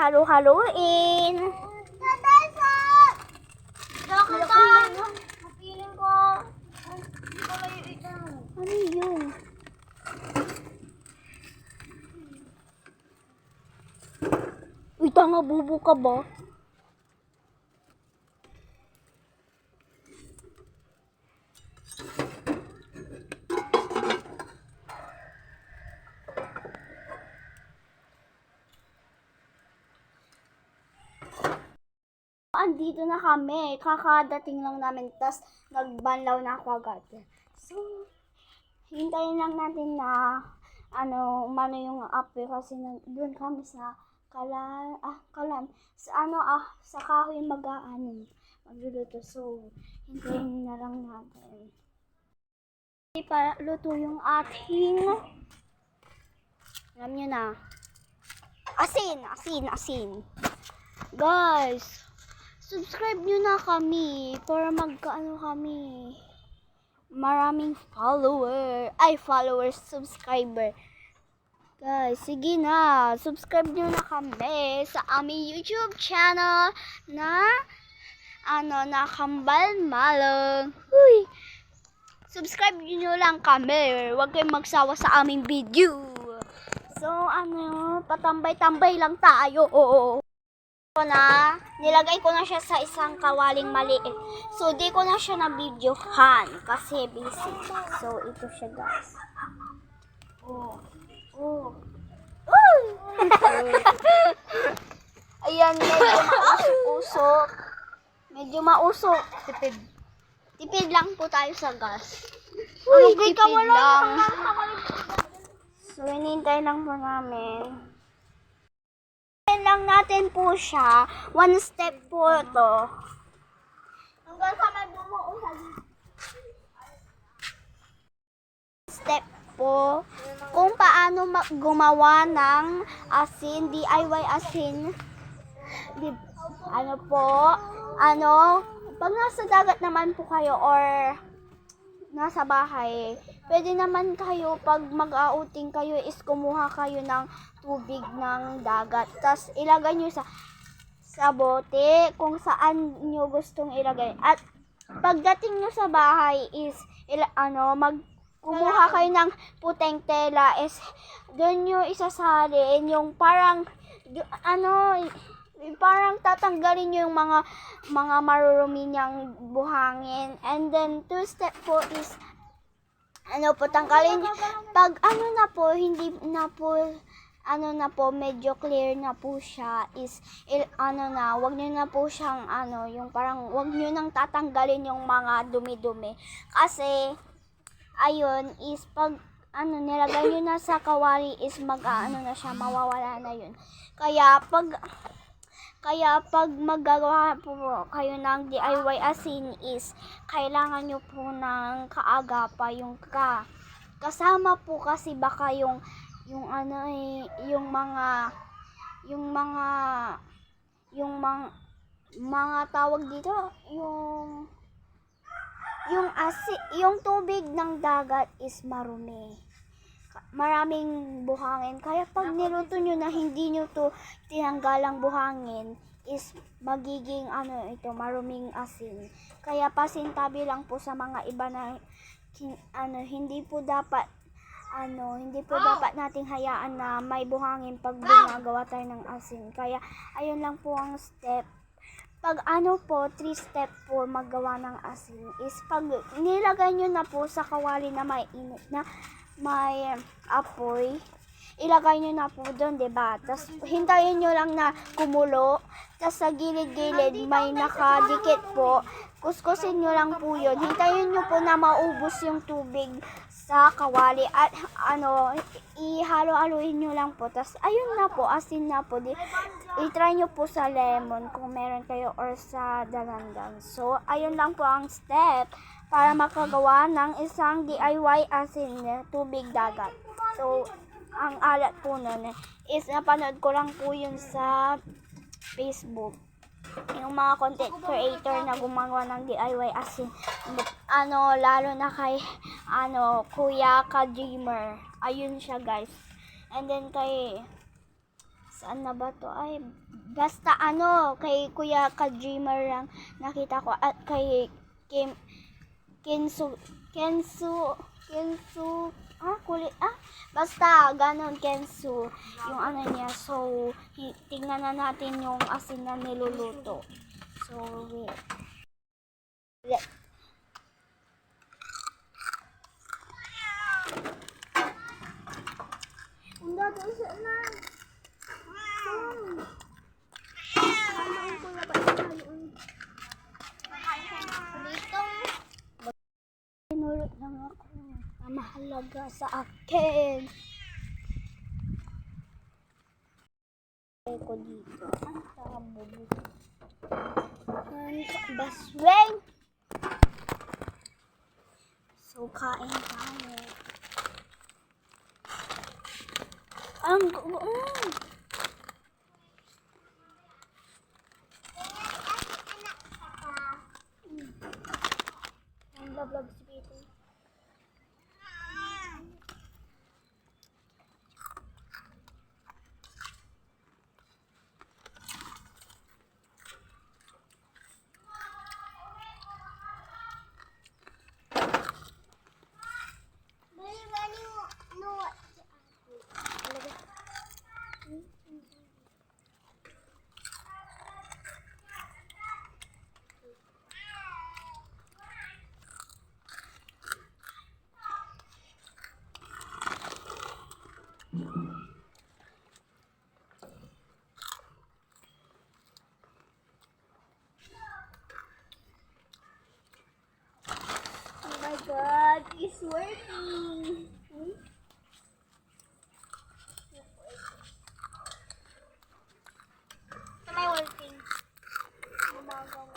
halo-haloin. Feeling ko, hindi ko layo ito. Ano yun? Uy, tanga, bubo ka ba? Andito na kami. Kakadating lang namin. Tas nagbanlaw na ako agad. So, hintayin lang natin na umano yung apoy kasi doon kami sa kalan. Sa kahoy magluluto. So, hintayin na lang natin. Hindi pa luto yung ating, alam nyo na, asin. Guys, subscribe nyo na kami para kami. Maraming followers, subscriber. Guys, sige na. Subscribe nyo na kami sa aming YouTube channel na Kambal Malong. Uy! Subscribe nyo lang kami. Huwag kayong magsawa sa aming video. So, patambay-tambay lang tayo. Nilagay ko na siya sa isang kawaling maliit. So, di ko na siya na-videohan kasi busy. So, ito siya, guys. Ayan, medyo mausok. Tipid lang po tayo sa gas. Tipid lang. So, hinihintay lang po namin. Lang natin po siya. One step po to. Hanggang sa may bumuo sa step po kung paano gumawa ng asin, DIY asin. Pag nasa dagat naman po kayo or nasa bahay, pwede naman kayo pag mag-outing kayo is kumuha kayo ng tubig ng dagat. Tapos ilagay nyo sa bote kung saan nyo gustong ilagay. At pagdating nyo sa bahay is kumuha kayo ng puting tela is doon nyo isasalin yung parang tatanggalin nyo yung mga marurumi niyang buhangin. And then, 2 step po is, tanggalin. Pag medyo clear na po siya, is, wag nyo na po siyang, wag nyo nang tatanggalin yung mga dumi-dumi. Kasi, ayun, is, pag, nilagay nyo na sa kawali, is, na siya, mawawala na yun. Kaya pag maggagawa po kayo ng DIY asin is kailangan nyo po ng kaagapa yung kasama po kasi baka yung mga tawag dito yung tubig ng dagat is marumi. Maraming buhangin. Kaya pag niluto nyo na hindi nyo to tinanggalang buhangin is magiging maruming asin. Kaya pasintabi lang po sa mga iba na hindi po dapat nating hayaan na may buhangin pag gumagawa tayo ng asin. Kaya ayun lang po ang step. Pag 3 step po maggawa ng asin is pag nilagay nyo na po sa kawali na may init na may apoy, ilagay nyo na po doon, diba? Tapos, hintayin nyo lang na kumulo. Tapos, sa gilid-gilid, may nakadikit po. Kuskusin nyo lang po yun. Hintayin nyo po na maubos yung tubig sa kawali. At, ihalo-haloin nyo lang po. Tapos, ayun na po, asin na po. I-try nyo po sa lemon kung meron kayo or sa dalandan. So, ayun lang po ang step para makagawa ng isang DIY asin tubig dagat. So, ang alat po nun is napanood ko lang po yun sa Facebook. Yung mga content creator na gumagawa ng DIY asin. Lalo na kay Kuya Ka-Dreamer. Ayun siya, guys. And then kay Saan na ba to? Ay, basta ano, kay Kuya Ka-Dreamer lang nakita ko. At kay Kensu, basta, ganon, Kensu, yung ano niya. So, tingnan na natin yung asin na niluluto. So, wait. Ang dati siya na. Mamain ko na ba yun? Pinulot lang ako na mahalaga sa akin. Ko dito. Ang tabo. Ang basweng. So, kain tayo. Ang ang vlog si Peter. Oh my God, it's working. Am I working? Gumagawa.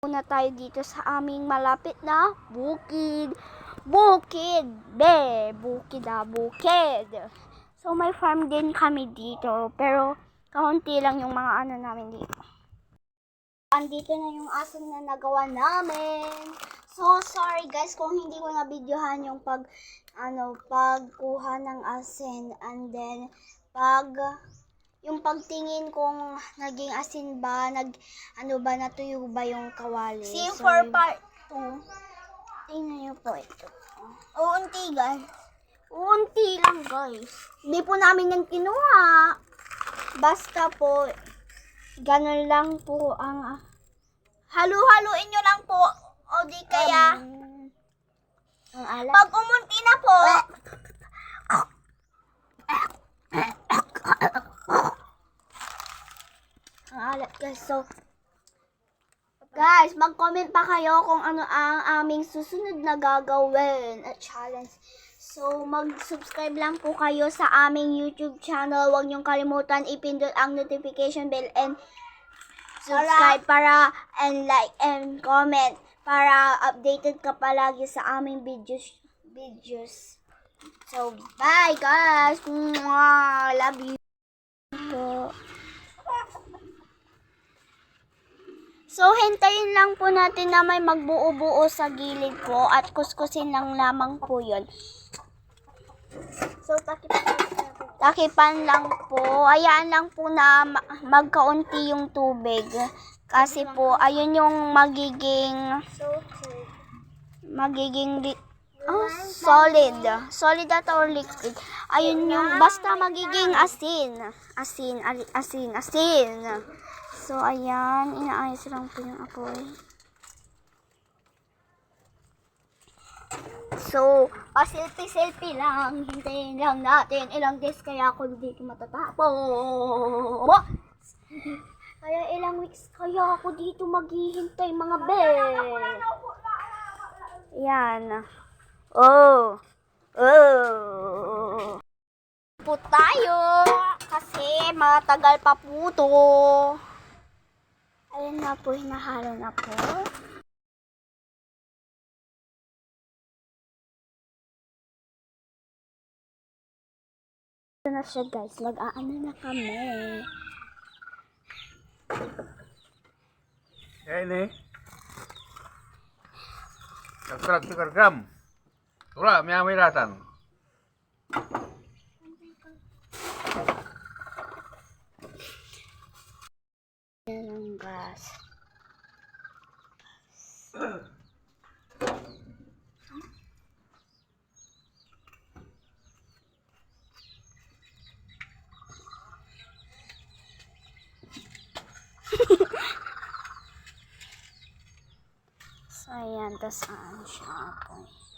Muna tayo dito sa aming malapit na bukid. Bukid! Bukid. So, may farm din kami dito. Pero, kaunti lang yung mga ano namin dito. Andito na yung asin na nagawa namin. So, sorry guys kung hindi ko na videohan yung pagkuha ng asin. And then, yung pagtingin kung naging asin ba, natuyo ba yung kawali. See So, for part 2. tingnan nyo po ito. Uunti guys. Unti lang guys. Hindi po namin yan kinuha. Basta po, ganun lang po ang Halu-haluin nyo lang po. O di kaya, ang alat. pag umunti na po, Ang alat guys. So, guys, mag-comment pa kayo kung ano ang aming susunod na gagawin at challenge. So, mag-subscribe lang po kayo sa aming YouTube channel. Huwag niyong kalimutan ipindot ang notification bell and subscribe and like and comment para updated ka palagi sa aming videos. So, bye guys! Mwah! Love you! So, hintayin lang po natin na may magbuo-buo sa gilid po at kuskusin lang lamang po yun. So, takipan lang po. Hayaan lang po na magkaunti yung tubig. Kasi po, ayun yung magiging solid. Solid at or liquid. Ayun yung basta magiging asin. So, ayan. Inaayos lang po yung apoy. So, pasilpi-silpi lang. Hintayin lang natin. Ilang days kaya ako hindi ko matatapos. Kaya ilang weeks kaya ako dito maghihintay mga be. Yan. Oh. Oh. Po tayo kasi matagal pa po to. Ayun na po, hinahalo na po. Ito na siya guys, mag-aano na kami. Ya ini. Tukar gram. Tula, mia miratan. Yan ang gas. So, ayan. Tapos, ano siya ako.